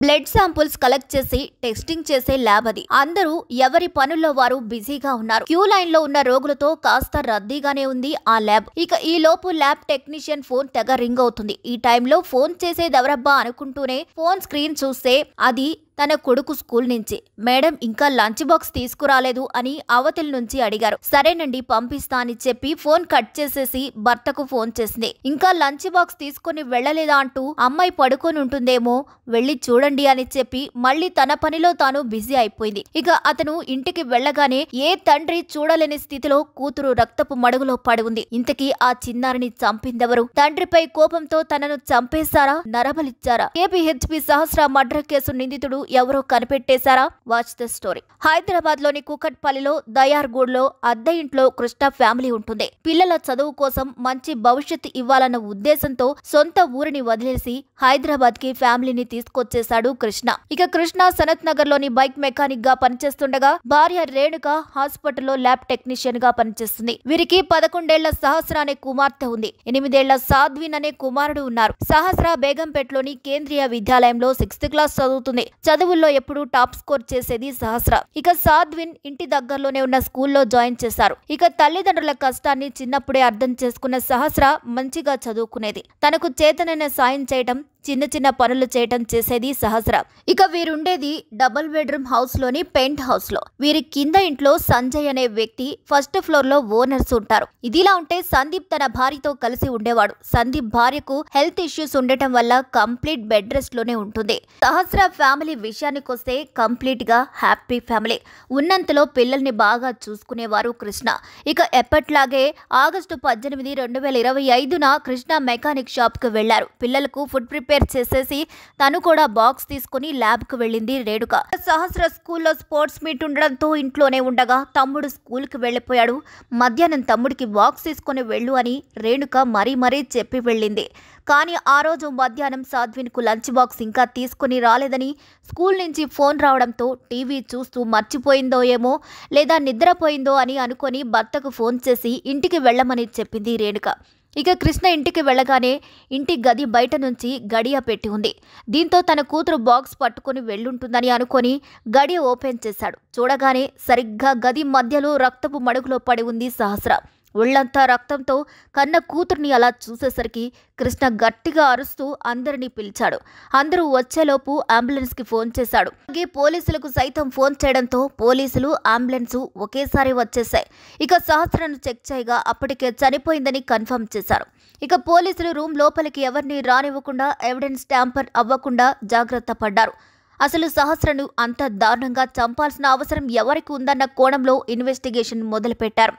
Blood samples collect చేసి testing చేసే lab అది. అందరూ ఎవరి పనుల్లో వారు బిజీగా ఉన్నారు. క్యూ లైన్ లో ఉన్న రోగులతో కాస్త రద్దీగానే ఉంది ఆ ల్యాబ్. ఇక ఈ లోపు ల్యాబ్ టెక్నీషియన్ ఫోన్ తెగ రింగ్ అవుతుంది. ఈ టైంలో ఫోన్ చేసేదెవరబ్బా అనుకుంటూనే ఫోన్ స్క్రీన్ చూస్తే అది తన కొడుకు స్కూల్ నుంచి. మేడం ఇంకా లంచ్ బాక్స్ తీసుకురాలేదు అని అవతల నుంచి అడిగారు. సరేనండి పంపిస్తా అని చెప్పి ఫోన్ కట్ చేసేసి భర్తకు ఫోన్ చేసింది. ఇంకా లంచ్ బాక్స్ తీసుకుని వెళ్లలేదా అంటూ అమ్మాయి పడుకొని ఉంటుందేమో వెళ్లి చూడండి అని చెప్పి మళ్లీ తన పనిలో తాను బిజీ అయిపోయింది. ఇక అతను ఇంటికి వెళ్లగానే ఏ తండ్రి చూడలేని స్థితిలో కూతురు రక్తపు మడుగులో పడి ఉంది. ఇంతకీ ఆ చిన్నారిని చంపిందెవరు? తండ్రిపై కోపంతో తనను చంపేశారా, నరబలిచ్చారా? ఏపీహెచ్పీ సహస్ర మర్డర్ కేసు నిందితుడు ఎవరో కనిపెట్టేశారా? Watch the story. హైదరాబాద్ లోని కూకట్పల్లిలో దయార్గూడ్లో అద్దె ఇంట్లో కృష్ణ ఫ్యామిలీ ఉంటుంది. పిల్లల చదువు కోసం మంచి భవిష్యత్తు ఇవ్వాలన్న ఉద్దేశంతో సొంత ఊరిని వదిలేసి హైదరాబాద్ కి ఫ్యామిలీని తీసుకొచ్చేశాడు కృష్ణ. ఇక కృష్ణ సనత్ నగర్ లోని బైక్ మెకానిక్ గా పనిచేస్తుండగా భార్య రేణుక హాస్పిటల్లో ల్యాబ్ టెక్నీషియన్ గా పనిచేస్తుంది. వీరికి 11 ఏళ్ల సహస్ర అనే కుమార్తె ఉంది. 8 ఏళ్ల సాధ్విన్ అనే కుమారుడు ఉన్నారు. సహస్ర బేగంపేటలోని కేంద్రీయ విద్యాలయంలో 6th క్లాస్ చదువుతుంది. చదువుల్లో ఎప్పుడూ టాప్ స్కోర్ చేసేది సహస్ర. ఇక సాధ్విన్ ఇంటి దగ్గరలోనే ఉన్న స్కూల్లో జాయిన్ చేశారు. ఇక తల్లిదండ్రుల కష్టాన్ని చిన్నప్పుడే అర్థం చేసుకున్న సహస్ర మంచిగా చదువుకునేది. తనకు చేతనైన సాయం చేయటం, చిన్న చిన్న పనులు చేయటం చేసేది సహస్ర. ఇక వీరుండేది డబుల్ బెడ్రూమ్ హౌస్ లోని పెంట్ హౌస్ లో. వీరి కింద ఇంట్లో సంజయ్ అనే వ్యక్తి ఫస్ట్ ఫ్లోర్ లో ఓనర్స్ ఉంటారు. ఇదిలా ఉంటే సందీప్ తన భార్యతో కలిసి ఉండేవాడు. సందీప్ భార్యకు హెల్త్ ఇష్యూస్ ఉండటం వల్ల కంప్లీట్ బెడ్ రెస్ట్ లోనే ఉంటుంది. సహస్ర ఫ్యామిలీ విషయానికొస్తే కంప్లీట్ గా హ్యాపీ ఫ్యామిలీ. ఉన్నంతలో పిల్లల్ని బాగా చూసుకునేవారు కృష్ణ. ఇక ఎప్పట్లాగే ఆగస్టు 18, 2025న కృష్ణ మెకానిక్ షాప్ కు వెళ్లారు. పిల్లలకు ఫుడ్ ప్రిపేర్ చేసేసి తను కూడా బాక్స్ తీసుకుని ల్యాబ్ కు వెళ్ళింది రేణుక. సహస్ర స్కూల్లో స్పోర్ట్స్ మీట్ ఉండడంతో ఇంట్లోనే ఉండగా తమ్ముడు స్కూల్ కి వెళ్లిపోయాడు. మధ్యాహ్నం తమ్ముడికి బాక్స్ తీసుకుని వెళ్ళు అని రేణుక మరీ చెప్పి వెళ్ళింది. కానీ ఆ రోజు మధ్యాహ్నం సాధ్విన్ కు లంచ్ బాక్స్ ఇంకా తీసుకుని రాలేదని స్కూల్ నుంచి ఫోన్ రావడంతో టీవీ చూస్తూ మర్చిపోయిందో ఏమో లేదా నిద్రపోయిందో అని అనుకొని భర్తకు ఫోన్ చేసి ఇంటికి వెళ్లమని చెప్పింది రేణుక. ఇక కృష్ణ ఇంటికి వెళ్లగానే ఇంటి గది బయట నుంచి గడియ పెట్టి ఉంది. దీంతో తన కూతురు బాక్స్ పట్టుకుని వెళ్ళుంటుందని అనుకొని గడియ ఓపెన్ చేశాడు. చూడగానే సరిగ్గా గది మధ్యలో రక్తపు మడుగులో పడి ఉంది సహస్ర. ఒళ్లంతా రక్తంతో కన్న కూతుర్ని అలా చూసేసరికి కృష్ణ గట్టిగా అరుస్తూ అందరినీ పిలిచాడు. అందరూ వచ్చేలోపు అంబులెన్స్ కి ఫోన్ చేశాడు. అలాగే పోలీసులకు సైతం ఫోన్ చేయడంతో పోలీసులు, అంబులెన్స్ ఒకేసారి వచ్చేశాయి. ఇక సహస్రను చెక్ చేయగా అప్పటికే చనిపోయిందని కన్ఫర్మ్ చేశారు. ఇక పోలీసులు రూమ్ లోపలికి ఎవరిని రానివ్వకుండా ఎవిడెన్స్ ట్యాంపర్ అవ్వకుండా జాగ్రత్త పడ్డారు. అసలు సహస్రను అంత దారుణంగా చంపాల్సిన అవసరం ఎవరికి ఉందన్న కోణంలో ఇన్వెస్టిగేషన్ మొదలుపెట్టారు.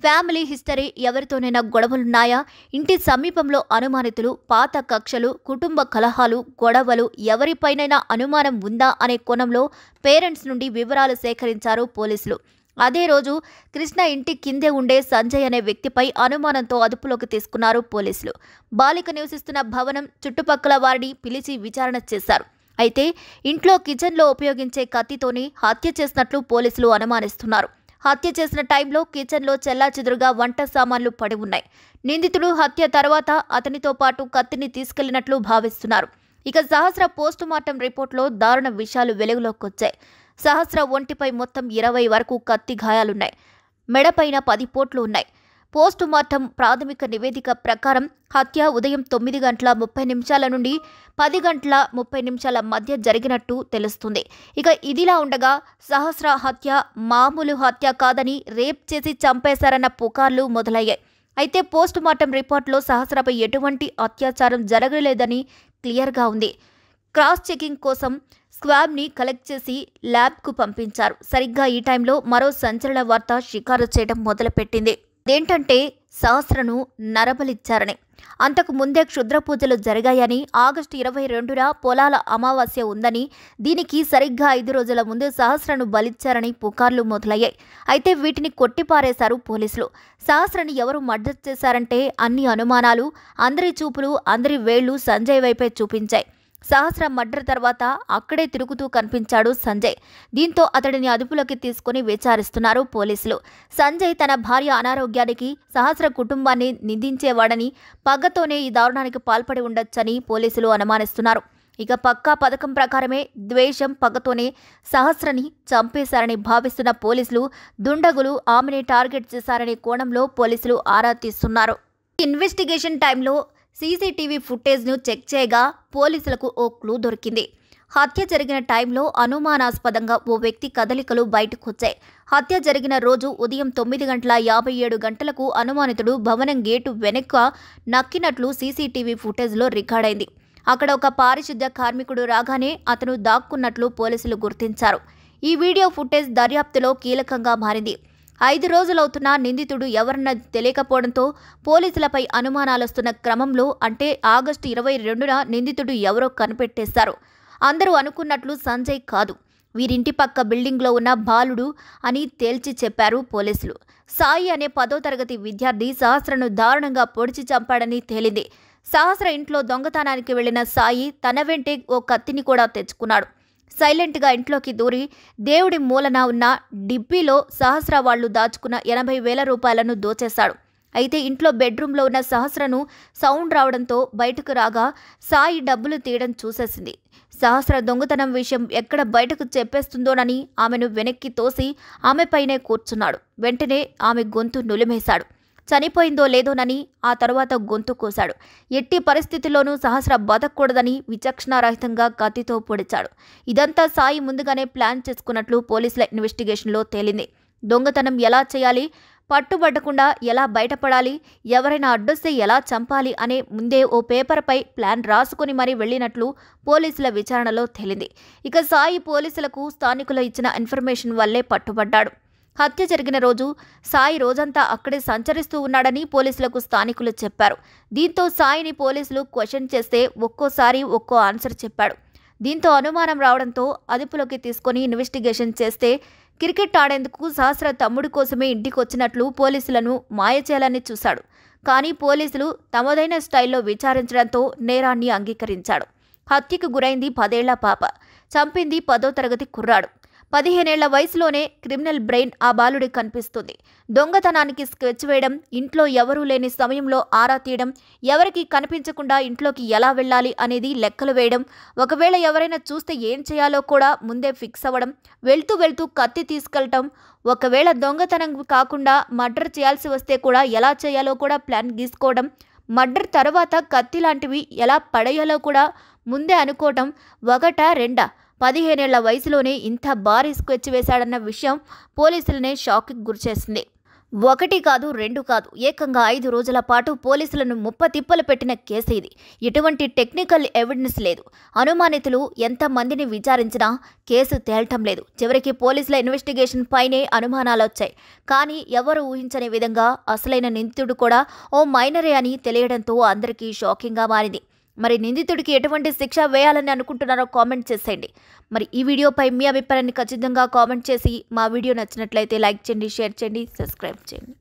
ఫ్యామిలీ హిస్టరీ, ఎవరితోనైనా గొడవలున్నాయా, ఇంటి సమీపంలో అనుమానితులు, పాత కక్షలు, కుటుంబ కలహాలు, గొడవలు, ఎవరిపైనైనా అనుమానం ఉందా అనే కోణంలో పేరెంట్స్ నుండి వివరాలు సేకరించారు పోలీసులు. అదే రోజు కృష్ణ ఇంటి కిందే ఉండే సంజయ్ అనే వ్యక్తిపై అనుమానంతో అదుపులోకి తీసుకున్నారు పోలీసులు. బాలిక నివసిస్తున్న భవనం చుట్టుపక్కల వారిని పిలిచి విచారణ చేశారు. అయితే ఇంట్లో కిచెన్లో ఉపయోగించే కత్తితోనే హత్య చేసినట్లు పోలీసులు అనుమానిస్తున్నారు. హత్య చేసిన టైంలో కిచెన్లో చెల్లాచెదురుగా వంట సామాన్లు పడి ఉన్నాయి. నిందితుడు హత్య తర్వాత అతనితో పాటు కత్తిని తీసుకెళ్లినట్లు భావిస్తున్నారు. ఇక సహస్ర పోస్టుమార్టం రిపోర్టులో దారుణ విషయాలు వెలుగులోకొచ్చాయి. సహస్ర ఒంటిపై మొత్తం 20 వరకు కత్తి గాయాలున్నాయి. మెడపైన 10 పోట్లు ఉన్నాయి. పోస్టుమార్టం ప్రాథమిక నివేదిక ప్రకారం హత్య ఉదయం 9:30 నుండి 10:30 మధ్య జరిగినట్టు తెలుస్తుంది. ఇక ఇదిలా ఉండగా సహస్ర హత్య మామూలు హత్య కాదని రేప్ చేసి చంపేశారన్న పుకార్లు మొదలయ్యాయి. అయితే పోస్టుమార్టం రిపోర్టులో సహస్రపై ఎటువంటి అత్యాచారం జరగలేదని క్లియర్గా ఉంది. క్రాస్ చెకింగ్ కోసం స్క్వాబ్ని కలెక్ట్ చేసి ల్యాబ్కు పంపించారు. సరిగ్గా ఈ టైంలో మరో సంచలన వార్త షికారు చేయడం మొదలుపెట్టింది. ఏంటంటే సహస్రను నరబలిచ్చారని. అంతకు ముందే క్షుద్ర పూజలు జరిగాయని, ఆగస్టు 22న పొలాల అమావాస్య ఉందని, దీనికి సరిగ్గా 5 రోజుల ముందు సహస్రను బలిచ్చారని పుకార్లు మొదలయ్యాయి. అయితే వీటిని కొట్టిపారేశారు పోలీసులు. సహస్రని ఎవరు మర్డర్ చేశారంటే అన్ని అనుమానాలు, అందరి చూపులు, అందరి వేళ్లు సంజయ్ వైపే చూపించాయి. సహస్ర మర్డర్ తర్వాత అక్కడే తిరుగుతూ కనిపించాడు సంజయ్. దీంతో అతడిని అదుపులోకి తీసుకుని విచారిస్తున్నారు పోలీసులు. సంజయ్ తన భార్య అనారోగ్యానికి సహస్ర కుటుంబాన్ని నిందించేవాడని, పగతోనే ఈ దారుణానికి పాల్పడి ఉండొచ్చని పోలీసులు అనుమానిస్తున్నారు. ఇక పక్కా పథకం ప్రకారమే ద్వేషం పగతోనే సహస్రని చంపేశారని భావిస్తున్న పోలీసులు దుండగులు ఆమెని టార్గెట్ చేశారనే కోణంలో పోలీసులు ఆరా తీస్తున్నారు. ఇన్వెస్టిగేషన్ టైంలో సీసీటీవీ ఫుటేజ్ను చెక్ చేయగా పోలీసులకు ఓ క్లూ దొరికింది. హత్య జరిగిన టైంలో అనుమానాస్పదంగా ఓ వ్యక్తి కదలికలు బయటకొచ్చాయి. హత్య జరిగిన రోజు ఉదయం 9:57 అనుమానితుడు భవనం గేటు వెనుక నక్కినట్లు సీసీటీవీ ఫుటేజ్లో రికార్డైంది. అక్కడ ఒక పారిశుద్ధ్య కార్మికుడు రాగానే అతను దాక్కున్నట్లు పోలీసులు గుర్తించారు. ఈ వీడియో ఫుటేజ్ దర్యాప్తులో కీలకంగా మారింది. 5 రోజులవుతున్నా నిందితుడు ఎవరన్నా తెలియకపోవడంతో పోలీసులపై అనుమానాలొస్తున్న క్రమంలో అంటే ఆగస్టు 22న నిందితుడు ఎవరో కనిపెట్టేశారు. అందరూ అనుకున్నట్లు సంజయ్ కాదు, వీరింటి పక్క బిల్డింగ్లో ఉన్న బాలుడు అని తేల్చి చెప్పారు పోలీసులు. సాయి అనే 10వ తరగతి విద్యార్థి సహస్రను దారుణంగా పొడిచి చంపాడని తేలింది. సహస్ర ఇంట్లో దొంగతనానికి వెళ్లిన సాయి తన వెంటే ఓ కత్తిని కూడా తెచ్చుకున్నాడు. సైలెంట్గా ఇంట్లోకి దూరి దేవుడి మూలన ఉన్న డిబ్బీలో సహస్ర వాళ్లు దాచుకున్న 80,000 రూపాయలను దోచేశాడు. అయితే ఇంట్లో బెడ్రూమ్లో ఉన్న సహస్రను సౌండ్ రావడంతో బయటకు రాగా సాయి డబ్బులు తీయడం చూసేసింది. సహస్ర దొంగతనం విషయం ఎక్కడ బయటకు చెప్పేస్తుందోనని ఆమెను వెనక్కి తోసి ఆమెపైనే కూర్చున్నాడు. వెంటనే ఆమె గొంతు నులిమేశాడు. చనిపోయిందో లేదోనని ఆ తర్వాత గొంతు కోశాడు. ఎట్టి పరిస్థితుల్లోనూ సహస్ర బతకూడదని విచక్షణారహితంగా కత్తితో పొడిచాడు. ఇదంతా సాయి ముందుగానే ప్లాన్ చేసుకున్నట్లు పోలీసుల ఇన్వెస్టిగేషన్లో తేలింది. దొంగతనం ఎలా చేయాలి, పట్టుబట్టకుండా ఎలా బయటపడాలి, ఎవరైనా అడ్డొస్తే ఎలా చంపాలి అనే ముందే ఓ పేపర్పై ప్లాన్ రాసుకుని మరీ వెళ్లినట్లు పోలీసుల విచారణలో తేలింది. ఇక సాయి పోలీసులకు స్థానికులు ఇచ్చిన ఇన్ఫర్మేషన్ వల్లే పట్టుబడ్డాడు. హత్య జరిగిన రోజు సాయి రోజంతా అక్కడే సంచరిస్తూ ఉన్నాడని పోలీసులకు స్థానికులు చెప్పారు. దీంతో సాయిని పోలీసులు క్వశ్చన్ చేస్తే ఒక్కోసారి ఒక్కో ఆన్సర్ చెప్పాడు. దీంతో అనుమానం రావడంతో అదుపులోకి తీసుకుని ఇన్వెస్టిగేషన్ చేస్తే క్రికెట్ ఆడేందుకు సహస్ర తమ్ముడి కోసమే ఇంటికొచ్చినట్లు పోలీసులను మాయ చేయాలని చూశాడు. కానీ పోలీసులు తమదైన స్టైల్లో విచారించడంతో నేరాన్ని అంగీకరించాడు. హత్యకు గురైంది 10 ఏళ్ల పాప, చంపింది 10వ తరగతి కుర్రాడు. 15 ఏళ్ల వయసులోనే క్రిమినల్ బ్రెయిన్ ఆ బాలుడి కనిపిస్తుంది. దొంగతనానికి స్కెచ్ వేయడం, ఇంట్లో ఎవరూ లేని సమయంలో ఆరా తీయడం, ఎవరికి కనిపించకుండా ఇంట్లోకి ఎలా వెళ్ళాలి అనేది లెక్కలు వేయడం, ఒకవేళ ఎవరైనా చూస్తే ఏం చేయాలో కూడా ముందే ఫిక్స్ అవ్వడం, వెళ్తూ కత్తి తీసుకెళ్లటం, ఒకవేళ దొంగతనం కాకుండా మర్డర్ చేయాల్సి వస్తే కూడా ఎలా చేయాలో కూడా ప్లాన్ గీసుకోవడం, మర్డర్ తర్వాత కత్తి లాంటివి ఎలా పడేయాలో కూడా ముందే అనుకోవటం, ఒకటా రెండా 15 ఏళ్ల వయసులోనే ఇంత భారీ స్కెచ్ వేశాడన్న విషయం పోలీసులనే షాక్కి గురిచేసింది. 1 కాదు 2 కాదు, ఏకంగా 5 రోజుల పాటు పోలీసులను ముప్పతిప్పలు పెట్టిన కేసు ఇది. ఎటువంటి టెక్నికల్ ఎవిడెన్స్ లేదు. అనుమానితులు ఎంతమందిని విచారించినా కేసు తేల్టం లేదు. చివరికి పోలీసుల ఇన్వెస్టిగేషన్ పైనే అనుమానాలొచ్చాయి. కానీ ఎవరు ఊహించని విధంగా అసలైన నిందితుడు కూడా ఓ మైనరే అని తెలియడంతో అందరికీ షాకింగ్గా మారింది. మరి నిందితుడికి ఎటువంటి శిక్ష వేయాలని అనుకుంటున్నారో కామెంట్ చేసేయండి. మరి ఈ వీడియోపై మీ అభిప్రాయాన్ని ఖచ్చితంగా కామెంట్ చేసి మా వీడియో నచ్చినట్లయితే లైక్ చేయండి, షేర్ చేయండి, సబ్స్క్రైబ్ చేయండి.